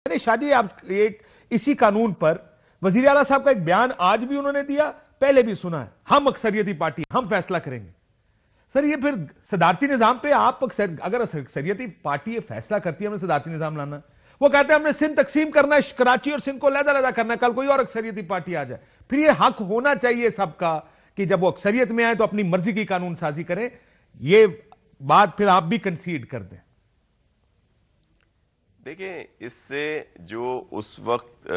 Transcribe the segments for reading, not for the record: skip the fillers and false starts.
शादी आप इसी कानून पर वजीर आला साहब का एक बयान आज भी उन्होंने दिया, पहले भी सुना है, हम अक्सरियती पार्टी, हम फैसला करेंगे। सर ये फिर सदारती निजाम पे आप अगर अक्सरियती पार्टी ये फैसला करती है हमें सदारती निजाम लाना, वो कहते हैं हमने सिंध तकसीम करना है, कराची और सिंध को अलग-अलग करना है, कल कोई और अक्सरियती पार्टी आ जाए। फिर ये हक होना चाहिए सबका कि जब वो अक्सरियत में आए तो अपनी मर्जी की कानून साजी करें। ये बात फिर आप भी कंसीड कर दें। देखिए, इससे जो उस वक्त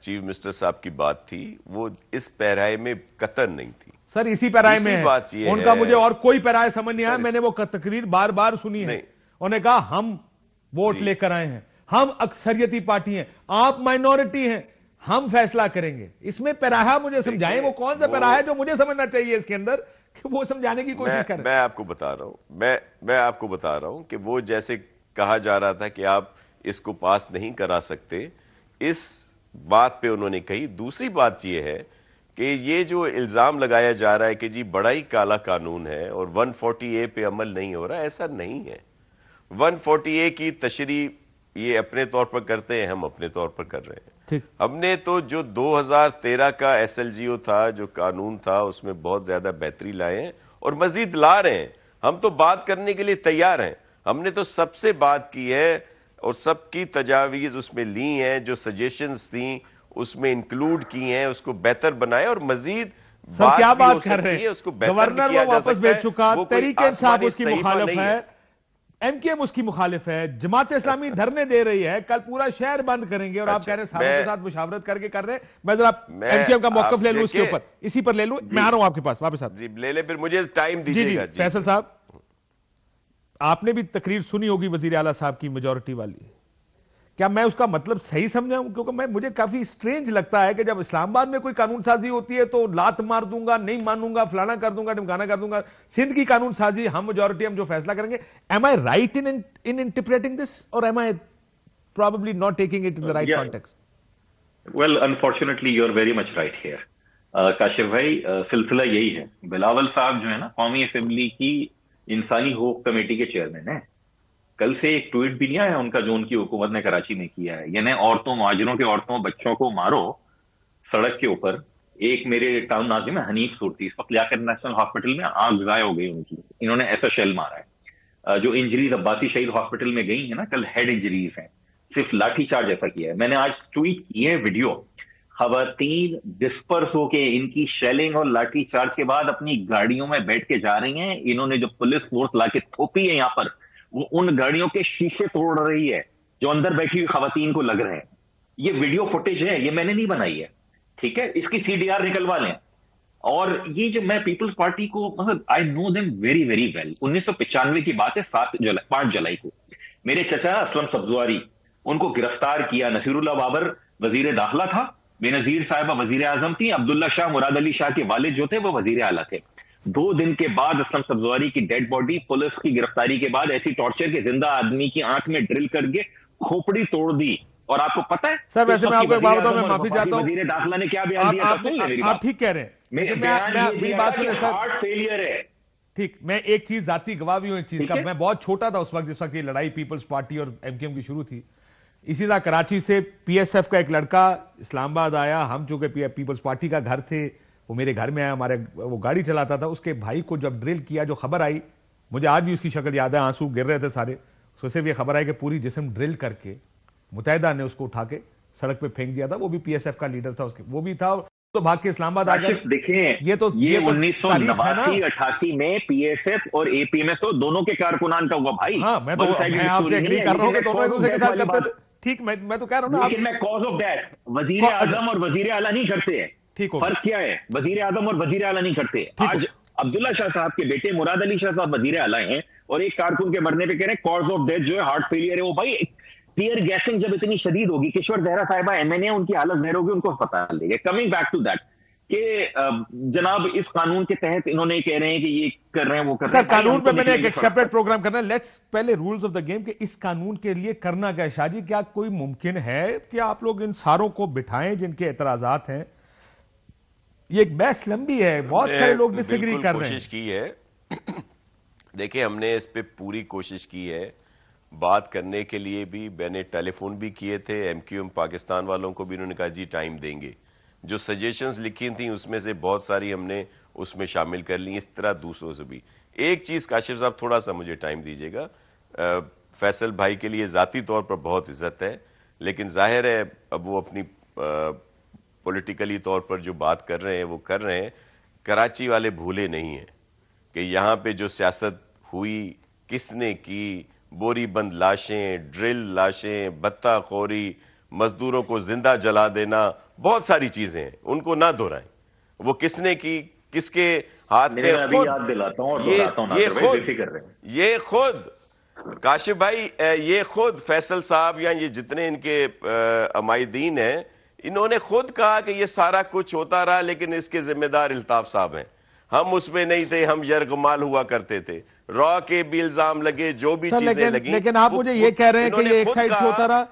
चीफ मिनिस्टर साहब की बात थी वो इस पैराए में कतई नहीं थी। सर इसी पैराए में बात ये उनका है, मुझे और कोई पैराए समझ नहीं आया। मैंने वो तकरीर बार बार सुनी है, उन्होंने कहा हम वोट लेकर आए हैं, हम अक्सरियती पार्टी हैं, आप माइनॉरिटी हैं, हम फैसला करेंगे। इसमें पैराहा मुझे समझाएं, वो कौन सा पैराहा है जो मुझे समझना चाहिए इसके अंदर, कि वो समझाने की कोशिश करें। मैं आपको बता रहा हूं, मैं आपको बता रहा हूं कि वो जैसे कहा जा रहा था कि आप इसको पास नहीं करा सकते, इस बात पे उन्होंने कही। दूसरी बात ये है कि ये जो इल्जाम लगाया जा रहा है कि जी बड़ा ही काला कानून है और 140A पे अमल नहीं हो रहा, ऐसा नहीं है। 140A की तशरीह ये अपने तौर पर करते हैं, हम अपने तौर पर कर रहे हैं। हमने तो जो 2013 का SLGO था, जो कानून था, उसमें बहुत ज्यादा बेहतरी लाए हैं और मजीद ला रहे हैं। हम तो बात करने के लिए तैयार हैं। हमने तो सबसे बात की है और सबकी तजावीज उसमें ली हैं, जो सजेशंस थी उसमें इंक्लूड की हैं, उसको बेहतर बनाए और मजीद क्या बात कर रहे हैं। उसको बेहतर गवर्नर किया वो जा वापस सकता भेज है। चुका, तहरीके इंसाफ उसकी मुखालिफ है, MKM उसकी मुखालिफ है, जमात इस्लामी धरने दे रही है, कल पूरा शहर बंद करेंगे और आप कह रहे हैं सारों के साथ मुशावरत करके कर रहे हैं। मैं जरा MKM का मौकफ ले लूं, उसके ऊपर इसी पर ले लूं। मैं आ रहा हूं आपके पास वापस। जी ले ले, फिर मुझे टाइम दीजिएगा। फैसल साहब, आपने भी तकरीर सुनी होगी वजीर आला साहब की मेजॉरिटी वाली, क्या मैं उसका मतलब सही समझा हूं? क्योंकि मुझे काफी स्ट्रेंज लगता है कि जब इस्लामाबाद में कोई कानून साजी होती है तो लात मार दूंगा, नहीं मानूंगा, फलाना कर दूंगा, ढिमकाना कर दूंगा। सिंध की कानून साजी, हम मेजॉरिटी, हम जो फैसला करेंगे। Am I right in interpreting this और am I probably not taking it in the right context? Well, unfortunately you are very much right here Kashif भाई। सिलसिला यही है, बिलावल साहब जो है ना, कौमी असेंबली की इंसानी हकूक कमेटी के चेयरमैन है। कल से एक ट्वीट भी नहीं आया उनका जो उनकी हुकूमत ने कराची में किया है, यानी औरतों, मुहाजिरों के औरतों बच्चों को मारो सड़क के ऊपर। एक मेरे टाउन नाज़िम है हनीफ सूरती, इस वक्त लियाकत नेशनल हॉस्पिटल में आग ज़ाया हो गई उनकी, इन्होंने ऐसा शेल मारा है। जो इंजरीज अब्बासी शहीद हॉस्पिटल में गई है ना, कल हेड इंजरीज हैं, सिर्फ लाठी चार्ज ऐसा किया है। मैंने आज ट्वीट की है वीडियो, खवातीन डिस्पर्स होके इनकी शेलिंग और लाठी चार्ज के बाद अपनी गाड़ियों में बैठ के जा रही हैं। इन्होंने जो पुलिस फोर्स लाके थोपी है यहाँ पर, वो उन गाड़ियों के शीशे तोड़ रही है जो अंदर बैठी हुई खवातीन को लग रहे हैं। ये वीडियो फुटेज है, ये मैंने नहीं बनाई है, ठीक है? इसकी CDR निकलवा लें। और ये जो मैं पीपल्स पार्टी को, मतलब I know them very very well. 1995 की बात है, 5 जुलाई को मेरे चचा असलम सब्जवारी, उनको गिरफ्तार किया। नसीरुल्लाह बाबर वजीर दाखिला था, बेनजीर साहिबा वजीर आजम थी, अब्दुल्ला शाह मुराद अली शाह के वालिद जो थे वो वजीर आला थे। 2 दिन के बाद असलम सब्जवारी की डेड बॉडी पुलिस की गिरफ्तारी के बाद ऐसी टॉर्चर के जिंदा आदमी की आंख में ड्रिल करके खोपड़ी तोड़ दी। और आपको पता है सर, वैसे मैं आपको एक बात बताऊं, मैं माफी चाहता हूं, वजीर दाखिला ने क्या बयान दिया? आप ठीक कह रहे हैं, लेकिन मेरी बात सुनिए सर, हार्ट फेलियर है। ठीक, मैं एक चीज जाती गवाह भी हूं एक चीज का। मैं बहुत छोटा था उस वक्त जिस वक्त ये लड़ाई पीपल्स पार्टी और MKM की शुरू थी। इसी तरह कराची से PSF का एक लड़का इस्लामाबाद आया, हम चूंकि पीपल्स पार्टी का घर थे, वो मेरे घर में आया, हमारे वो गाड़ी चलाता था, उसके भाई को जब ड्रिल किया, जो खबर आई, मुझे आज भी उसकी शक्ल याद है, आंसू गिर रहे थे सारे। उसको सिर्फ ये खबर आई कि पूरी जिस्म ड्रिल करके मुतैदा ने उसको उठा के सड़क पे फेंक दिया था। वो भी PSF का लीडर था, उसके वो भी था, तो भाग के इस्लामाबाद आ गया। देखें, ये 1989 में PSF और APMS तो दोनों के कारकुनान का हुआ भाई। हाँ, मैं आपसे एग्री कर रहा हूं कि दोनों एक दूसरे के साथ करते थे। ठीक, मैं तो कह रहा हूं ना, लेकिन मैं कॉज ऑफ दैट वजीर आजम और वजीर आला नहीं करते हैं। ठीक हो, फर्क क्या है? वजीर आजम और वजीर आला नहीं करते। आज अब्दुल्ला शाह साहब के बेटे मुराद अली शाह साहब वजीर आला हैं और एक कारकुन के मरने पे कह रहे हैं कॉज ऑफ डेथ जो है हार्ट फेलियर है। वो भाई टीयर गैसिंग जब इतनी शदीद होगी, किश्वर जहरा साहिबा MNA, उनकी हालत जहर होगी, उनको अस्पताल लेंगे। कमिंग बैक टू दैट कि जनाब इस कानून के तहत इन्होंने कह रहे हैं कि ये कर रहे हैं, वो कर रहे हैं। सर, कानून पे मैंने एक सेपरेट प्रोग्राम करना है। लेट्स पहले रूल्स ऑफ द गेम कि इस कानून के लिए करना क्या है। शाजी, क्या कोई मुमकिन है कि आप लोग इन सारों को बिठाएं जिनके एतराजात हैं? ये एक बहस लंबी है, बहुत सारे लोग डिसएग्री कर रहे हैं। कोशिश की है, देखिए हमने इस पे पूरी कोशिश की है। بات کرنے کے لیے بھی میں نے ٹیلی فون بھی کیے تھے, ایم کیو ایم پاکستان والوں کو بھی انہوں نے کہا جی ٹائم دیں گے. جو سجیشنز لکھی تھیں اس میں سے بہت ساری ہم نے اس میں شامل کر لی, اس طرح دوسروں سے بھی. ایک چیز کاشف صاحب تھوڑا سا مجھے ٹائم دیجیے گا, فیصل بھائی کے لیے ذاتی طور پر بہت عزت ہے, لیکن ظاہر ہے اب وہ اپنی پولیٹیکلی طور پر جو بات کر رہے ہیں وہ کر رہے ہیں. کراچی والے بھولے نہیں ہیں کہ یہاں پہ جو سیاست ہوئی کس نے کی, بوری بند لاشیں, ڈرل لاشیں, بتہ خوری, مزدوروں کو زندہ جلا دینا, بہت ساری چیزیں ہیں, ان کو نہ دہرائیں. وہ کس نے کی, کس کے ہاتھ میں, یہ خود کاشف بھائی, یہ خود فیصل صاحب یا یہ جتنے ان کے عمائدین ہیں, انہوں نے خود کہا کہ یہ سارا کچھ ہوتا رہا لیکن اس کے ذمہ دار الطاف صاحب ہیں, ہم اس میں نہیں تھے, ہم یرغمال ہوا کرتے تھے. را کے بھی الزام لگے, جو بھی چیزیں لگیں, لیکن آپ مجھے یہ کہہ رہے ہیں کہ یہ ایک سائیڈ سے ہوتا رہا.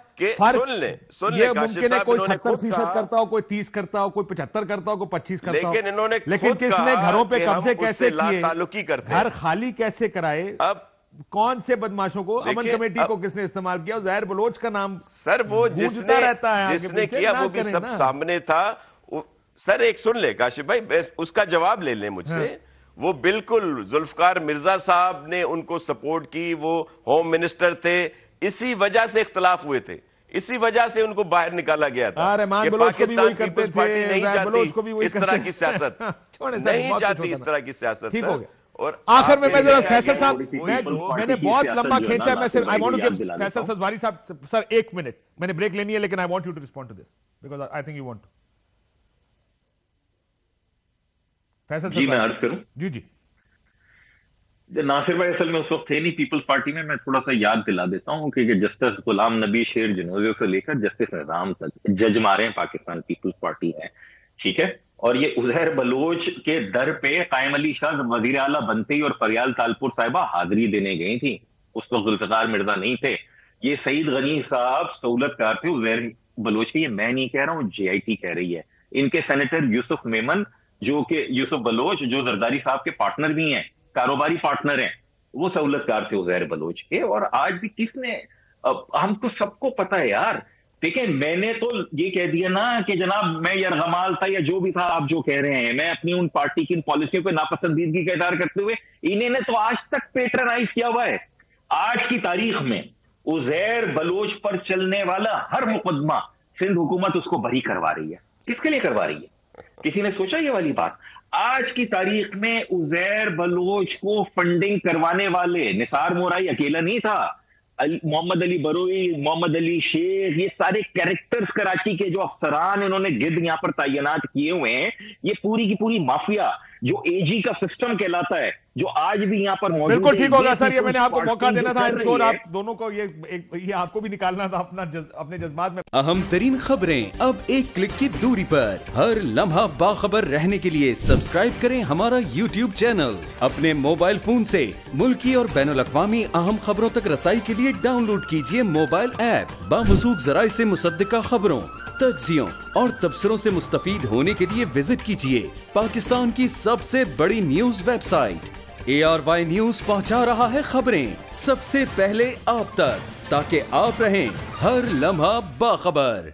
سن لیں ممکن ہے کوئی 70% کرتا ہو, کوئی 30 کرتا ہو, کوئی 75 کرتا ہو, کوئی 25 کرتا ہو, لیکن انہوں نے لیکن کس نے گھروں پہ قبضے کیسے کیے, تعلقی کرتے, گھر خالی کیسے کرائے, اب کون سے بدماشوں کو, امن کمیٹی کو کس نے استعمال کیا, ظاہر بلوچ کا نام سر وہ جس نے کیا وہ بھی سب سامنے تھا. سر ایک سن لے کاشف بھائی, اس کا جواب لے لیں مجھ سے. وہ بالکل ذوالفقار مرزا صاحب نے ان کو سپورٹ کی, وہ ہوم منسٹر تھے, اسی وجہ سے اختلاف ہوئے تھے, اسی وجہ سے ان کو باہر نکالا گیا تھا کہ پاکستان پیپلز پارٹی نہیں چاہتی اس طرح کی سیاست, نہیں چاہتی اس طرح کی سیاست. اور آخر میں ذرا فیصل صاحب, میں نے بہت لمبا کھینچا, میں صرف I want to give Faisal سزواری صاحب سر ایک منٹ, میں نے بریک لینی ہے لیکن I want you to respond to this because I think you want to. Faisal جی میں عرض کروں, جی جی ناصر بھائی اصل میں اس وقت تھے نہیں پیپلز پارٹی میں تھوڑا سا یاد دلا دیتا ہوں کہ جسٹس غلام نبی شیر جنوزی سے لے کر جسٹس نظام تک جج مارے ہیں پاکستان پیپلز پارٹی ہے, ٹھیک ہے. اور یہ عزیر بلوچ کے در پہ قائم علی شاہ وزیر اعلیٰ بنتے ہی اور فریال تالپور صاحبہ حاضری دینے گئی تھی, اس وقت ذوالفقار مرزا نہیں تھے. یہ سعید غنی صاحب سہولت کار تھے عزیر بلوچ کے, یہ میں نہیں کہہ رہا ہوں, جے آئی ٹی کہہ رہی ہے. ان کے سینیٹر یوسف میمن جو کہ یوسف بلوچ جو زرداری صاحب کے پارٹنر بھی ہیں, کاروباری پارٹنر ہیں, وہ سہولت کار تھے عزیر بلوچ کے. اور آج بھی کس نے, ہم کو سب کو پتا ہے یار. دیکھیں میں نے تو یہ کہہ دیا نا کہ جناب میں یرغمال تھا یا جو بھی تھا آپ جو کہہ رہے ہیں, میں اپنی ان پارٹی کی ان پالیسیوں پہ ناپسندیدگی کا اظہار کرتے ہوئے انہیں نے تو آج تک پیٹرنائز کیا ہوا ہے. آج کی تاریخ میں عزیر بلوچ پر چلنے والا ہر مقدمہ سندھ حکومت اس کو بری کروا رہی ہے. کس کے لیے کروا رہی ہے, کسی نے سوچا یہ والی بات؟ آج کی تاریخ میں عزیر بلوچ کو فنڈنگ کروانے والے نثار مورائی اکیلا نہیں تھا, محمد علی بروئی, محمد علی شیخ, یہ سارے کریکٹرز کراچی کے جو افسران انہوں نے گرد یہاں پر تعینات کیے ہوئے ہیں, یہ پوری کی پوری مافیا جو اے جی کا سسٹم کہلاتا ہے جو آج بھی یہاں پر موجود ہے. بالکل ٹھیک ہوگا سر, یہ میں نے آپ کو موقع دینا تھا, I'm sure آپ دونوں کو یہ آپ کو بھی نکالنا تھا اپنے جذبات میں. اہم ترین خبریں اب ایک کلک کی دوری پر, ہر لمحہ باخبر رہنے کے لیے سبسکرائب کریں ہمارا YouTube چینل. اپنے موبائل فون سے ملکی اور بین الاقوامی اہم خبروں تک رسائی کے لیے ڈاؤن لوڈ کیجیے موبائل ایپ. باموثوق ذرائع سے مصدقہ خبروں, تجزیوں اور تبصروں سے مستفید ہونے کے لیے وزٹ کیجیے پاکستان کی سب سے بڑی نیوز ویب سائٹ ARY نیوز. پہنچا رہا ہے خبریں سب سے پہلے آپ تک تاکہ آپ رہیں ہر لمحہ باخبر.